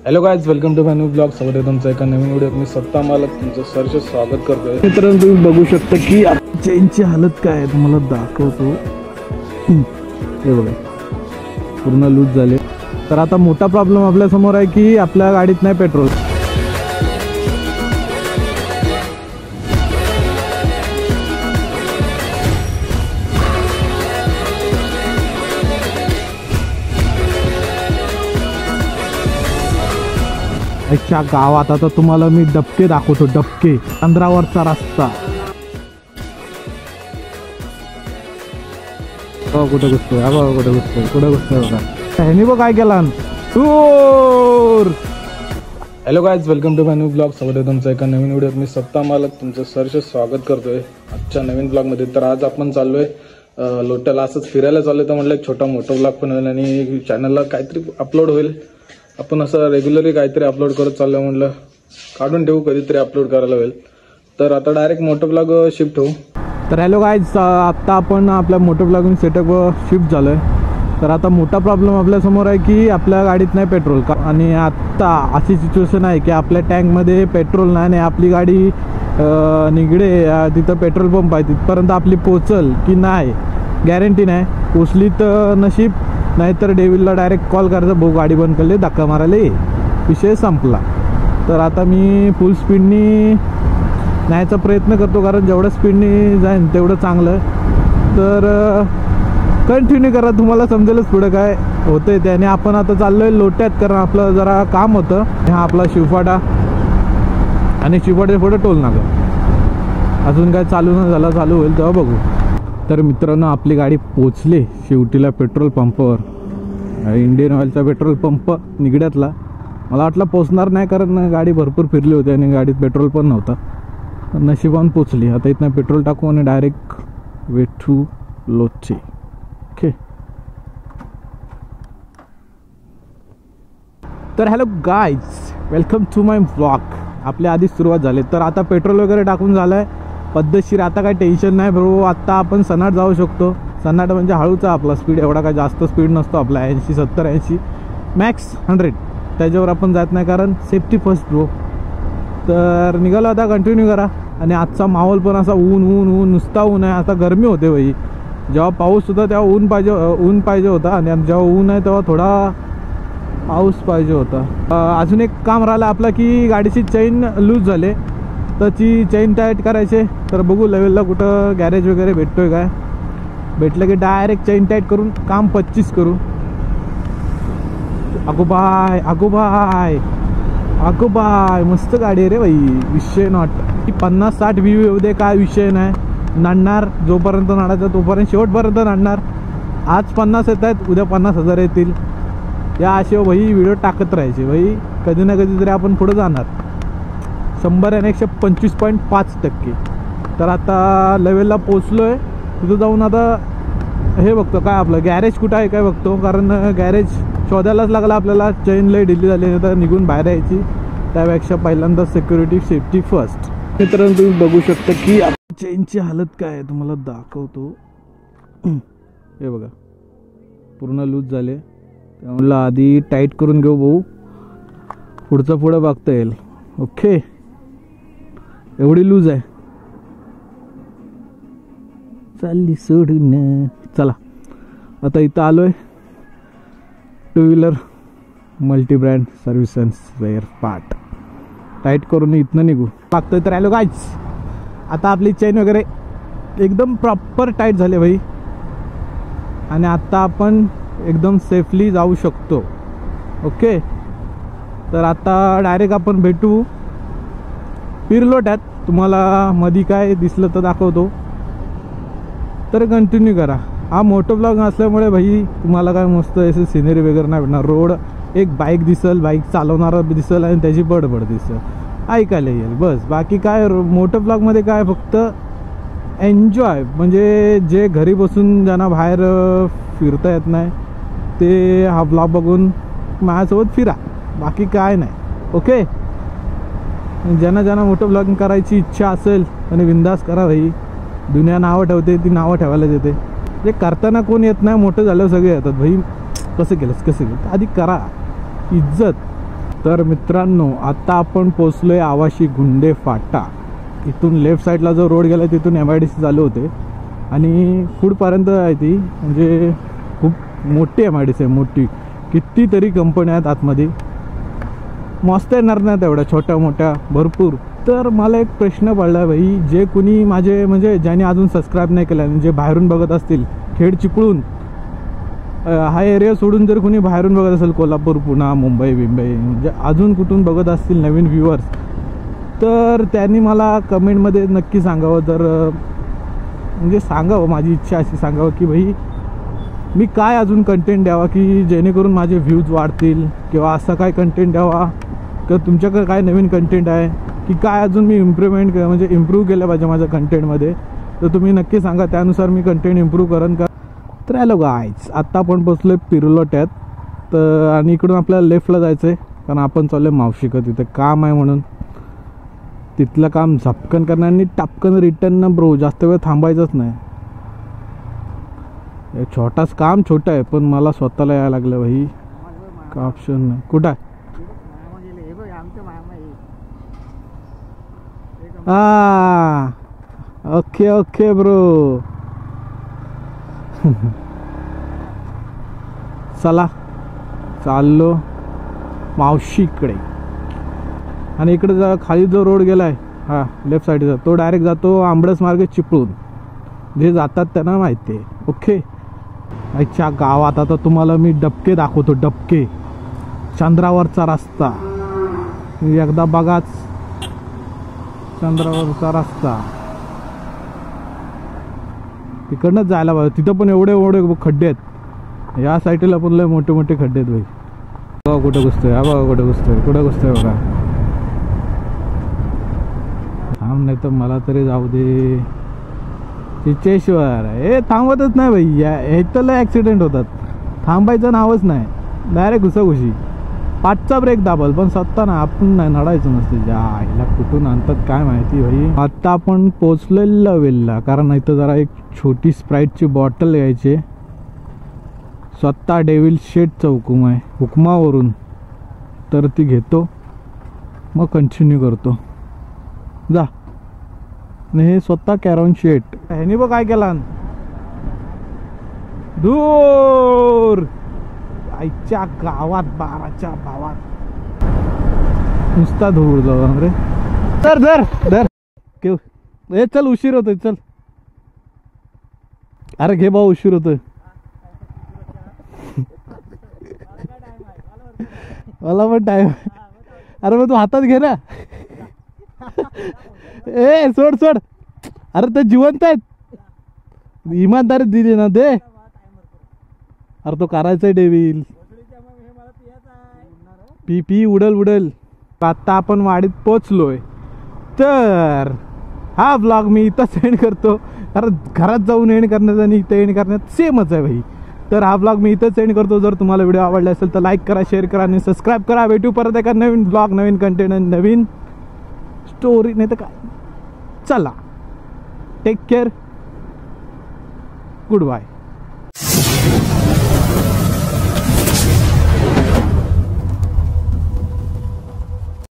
Hello guys, welcome to my new blog. स्वागत आहे तुमचं एका नवीन व्हिडिओत. मी सत्ता मालक तुमचं सहर्ष स्वागत करतोय. मित्रांनो, तुम्ही बघू शकता की चेनची हालत काय आहे, तुम्हाला दाखवतो. हे बघा, पूर्ण लूज झाले. तर आता मोठा प्रॉब्लेम आपल्या समोर आहे की आपल्या गाडीत नाही पेट्रोल. च्या गावात आता तुम्हाला मी डबके दाखवतो. डबके अंधारावरचा रस्ता. कुठे घुसतोय, कुठे घुसतोय, कुठे घुसतोय बघा. ह्यानी बघ काय केला. Hello guys, welcome to my new blog. स्वागत आहे तुमचं एका नवीन व्हिडिओत. मी सत्ता मालक तुमचं सहर्ष स्वागत करतोय आजच्या नवीन ब्लॉगमध्ये. तर आज आपण चाललोय लोट्याला, असंच फिरायला चाललोय. तर म्हटलं एक छोटा मोठा ब्लॉग पण होईल आणि चॅनलला काहीतरी अपलोड होईल. आपण असं रेग्युलरली काहीतरी अपलोड करत चाललं, म्हटलं काढून ठेवू, कधीतरी अपलोड करायला होईल. तर आता डायरेक्ट मोटो ब्लॉग शिफ्ट होऊ. तर हॅलो गाइज, आत्ता आपण आपल्या मोटो ब्लॉगिंग सेटअप शिफ्ट झालो आहे. तर आता मोठा प्रॉब्लेम आपल्यासमोर आहे की आपल्या गाडीत नाही पेट्रोल. आणि आत्ता अशी सिच्युएशन आहे की आपल्या टँकमध्ये पेट्रोल नाही. आपली गाडी निगडे तिथं पेट्रोल पंप आहे, तिथपर्यंत आपली पोचल की नाही गॅरंटी नाही. पोचली तर नशीब, नाहीतर डेव्हिलला डायरेक्ट कॉल करायचा, भाऊ गाडी बंद करले, धक्का मारायला ये, विषय संपला. तर आता मी फुल स्पीडनी न्यायचा प्रयत्न करतो, कारण जेवढं स्पीडनी जाईन तेवढं चांगलं. तर कंटिन्यू करा, तुम्हाला समजेलच पुढं काय होतंय ते. आणि आपण आता चाललोय लोट्यात, कारण आपलं जरा काम होतं. हा आपला शिवफाटा आणि शिवफाट्याच्या पुढे टोल नाका. अजून काय चालू न झालं, चालू होईल तेव्हा बघू. तर मित्रांनो, आपली गाडी पोचली शेवटीला पेट्रोल पंपावर. इंडियन ऑइलचा पेट्रोल पंप निगड्यातला. मला वाटलं पोचणार नाही, कारण गाडी भरपूर फिरली होती आणि गाडीत पेट्रोल पण नव्हता. नशिबान पोचली. आता इथनं पेट्रोल टाकू आणि डायरेक्ट वेठू लोचे. ओके. तर hello guys, welcome to my blog. आपल्या आधीच सुरुवात झाली. तर आता पेट्रोल वगैरे टाकून झालं आहे पद्धतशीर. आता काय टेन्शन नाही ब्रो. आत्ता आपण सनाट जाऊ शकतो. सनाट म्हणजे हळूचा आपला स्पीड, एवढा काय जास्त स्पीड नसतो आपला. 80, 70, 80 मॅक्स 100 त्याच्यावर आपण जात नाही, कारण सेफ्टी फर्स्ट ब्रो. तर निघालो आता, कंटिन्यू करा. आणि आजचा माहोल पण असा ऊन ऊन ऊन, नुसता ऊन आहे. आता गरमी होते भाई. जेव्हा पाऊस होता तेव्हा ऊन पाहिजे होता, आणि जेव्हा ऊन आहे तेव्हा थोडा पाऊस पाहिजे होता. अजून एक काम राहिलं आपलं की गाडीची चेन लूज झाले, तर ती चेन टाईट करायचे. तर बघू लेवलला कुठं गॅरेज वगैरे भेटतोय काय. भेटलं की डायरेक्ट चेन टाईट करून काम 25 करू. अगोबाय अगोबाय अगोबाय, मस्त गाडी आहे रे भाई. विषय नॉट. 50-60 व्ह्यू येऊ दे, काय विषय नाही. नाडणार जोपर्यंत नाडायचं तोपर्यंत, शेवटपर्यंत नाडणार. आज 50 येत आहेत, उद्या 50,000 येतील. या असे भाई व्हिडिओ टाकत राहायचे भाई. कधी ना कधी तरी आपण पुढे जाणार. 100 आणि 125.5%. तर आता लेवलला पोचलो आहे. तिथं जाऊन आता हे बघतो काय आपलं गॅरेज कुठं आहे काय बघतो, कारण गॅरेज शोधायलाच लागला आपल्याला. चेन लय ढिली झाली, तर निघून बाहेर यायची. त्यापेक्षा पहिल्यांदा सिक्युरिटी सेफ्टी फर्स्ट. मित्रांनो, तुम्ही बघू शकता की चेनची हालत काय आहे, तुम्हाला दाखवतो. हे बघा, पूर्ण लूज झाले. त्यामुळे आधी टाईट करून घेऊ भाऊ, पुढचं पुढं बघता येईल. ओके, एवढी लूज आहे. चालली सोडून. चला आता इथं आलोय. Two wheeler multi brand service and spare part. Tight करून इथनं निघू लागतोय. तर हॅलो गाईज, आता आपली चेन वगैरे एकदम प्रॉपर टाईट झाले भाई. आणि आता आपण एकदम सेफली जाऊ शकतो. ओके. तर आता डायरेक्ट आपण भेटू पिरलोट्यात. तुम्हाला मधी काय दिसलं तर दाखवतो. तर कंटिन्यू करा. हा मोटो ब्लॉग असल्यामुळे भाई तुम्हाला काय मस्त असे सिनरी वगैरे नाही भेटणार. रोड, एक बाईक दिसल, बाईक चालवणारा दिसल आणि त्याची बडबड दिसल, ऐकायला येईल बस. बाकी काय मोटो ब्लॉगमध्ये काय फक्त एन्जॉय. म्हणजे जे घरी बसून ज्यांना बाहेर फिरता येत नाही ते हा ब्लॉग बघून माझ्यासोबत फिरा. बाकी काय नाही. ओके. ज्यांना मोठं ब्लॉगिंग करायची इच्छा असेल आणि बिंदास करा भाई. दुनिया नावं ठेवते, ती नावं ठेवायला येते. जे करताना कोण येत नाही, मोठं झाल्यावर सगळे येतात भाई. कसं केलंस, कसं केलं, आधी करा. इज्जत तर मित्रांनो, आता आपण पोचलोय आवाशी गुंडे फाटा. इथून लेफ्ट साईडला जो रोड गेला तिथून MIDC चालू होते आणि पुढपर्यंत आहे ती. म्हणजे खूप मोठी MIDC आहे, मोठी. कितीतरी कंपन्या आहेत आतमध्ये. मस्त येणार नाही तेवढ्या छोट्या मोठ्या भरपूर. तर मला एक प्रश्न पडला भाई, जे कुणी माझे म्हणजे ज्यांनी अजून सबस्क्राईब नाही केलं आणि जे बाहेरून बघत असतील, खेड चिपळूण हा एरिया सोडून जर कुणी बाहेरून बघत असेल, कोल्हापूर, पुणे, मुंबई म्हणजे अजून कुठून बघत असतील नवीन व्ह्युअर्स, तर त्यांनी मला कमेंटमध्ये नक्की सांगावं. जर म्हणजे सांगावं, माझी इच्छा अशी सांगावं की भाई मी काय अजून कंटेंट द्यावा की जेणेकरून माझे व्ह्यूज वाढतील, किंवा असा काय कंटेंट द्यावा, किंवा तुमच्याकडे काय नवीन कंटेंट आहे की काय अजून मी इम्प्रूव्हमेंट म्हणजे इम्प्रूव्ह केलं पाहिजे माझ्या कंटेंटमध्ये. तर तुम्ही नक्की सांगा, त्यानुसार मी कंटेंट इम्प्रूव्ह करेन का. तर हॅलो गाईज, आत्ता आपण पोचलो पिरुलोट्यात. तर आणि इकडून आपल्याला लेफ्टला जायचं आहे, कारण आपण चाललो आहे मावशीकडे. तिथे काम आहे म्हणून तिथलं काम झपकन करणार आणि टपकन रिटर्न ना ब्रो. जास्त वेळ थांबायचंच नाही. एक छोटाच काम छोटं आहे, पण मला स्वतःला यायला लागलं भाई, का ऑप्शन नाही. कुठं आहे? हा, ओके ओके ब्रो. चला चाललो मावशीकडे. आणि इकडे खाली जो रोड गेलाय, हा लेफ्ट साईडचा, तो डायरेक्ट जातो आंबडस मार्ग चिपळूण. जे जातात त्यांना माहिती आहे. ओके. आजच्या गावात आता तुम्हाला मी डबके दाखवतो. डबके, चंद्रावरचा रस्ता. एकदा बघाच चंद्रावरचा रस्ता. तिकडनंच जायला पाहिजे. तिथं पण एवढे एवढे खड्डे आहेत. या साईडला पण लय मोठे मोठे खड्डे आहेत भाई. बघा कुठं घुसतोय, हा बघा कुठं घुसतोय, कुठं घुसतोय बघा. थांब, नाही तर मला तरी जाऊ दे. चिचेश्वर हे थांबतच नाही भाई. ह्याचं लय ॲक्सिडेंट होतात. थांबायचं नावच नाही, डायरेक्ट घुसाघुशी. पाठचा ब्रेक दाबल, पण स्वतः ना आपण नाही नडायचं नसतं. ह्याला कुठून आणतात काय माहिती भाई. आता आपण पोचलेलं वेलला, कारण इथं जरा एक छोटी स्प्राईटची बॉटल घ्यायची. स्वतः डेव्हिल शेटचा हुकूम आहे, हुकमावरून. तर ती घेतो, मग कंटिन्यू करतो. जा. हे स्वतः कॅरॉन शेट. ह्यानी बघ काय केला, दूर आईच्या गावात 12च्या भावात नुसता धूर जाऊ रे. तर धर धर. हे चल, उशीर होतोय, चल. अरे घे भाऊ, उशीर होतोय. मला पण टाइम. अरे मग तू हातात घे ना. ए सोड सोड. अरे ते जिवंत आहेत, इमानदारी दिली ना दे. अरे तो करायचा डेव्हिल. पी पी उडल उडल. आता आपण वाडीत पोचलोय. तर हा ब्लॉग मी इथं सेंड करतो, कारण घरात जाऊन एंड करण्याचा आणि इथं एंड करण्यात सेमच आहे भाई. तर हा ब्लॉग मी इथं सेंड करतो. जर तुम्हाला व्हिडिओ आवडला असेल तर लाईक करा, शेअर करा आणि सबस्क्राईब करा. भेटू परत एका नवीन ब्लॉग, नवीन कंटेंट आणि नवीन स्टोरी. नाही तर काय. चला, टेक केअर, गुड बाय.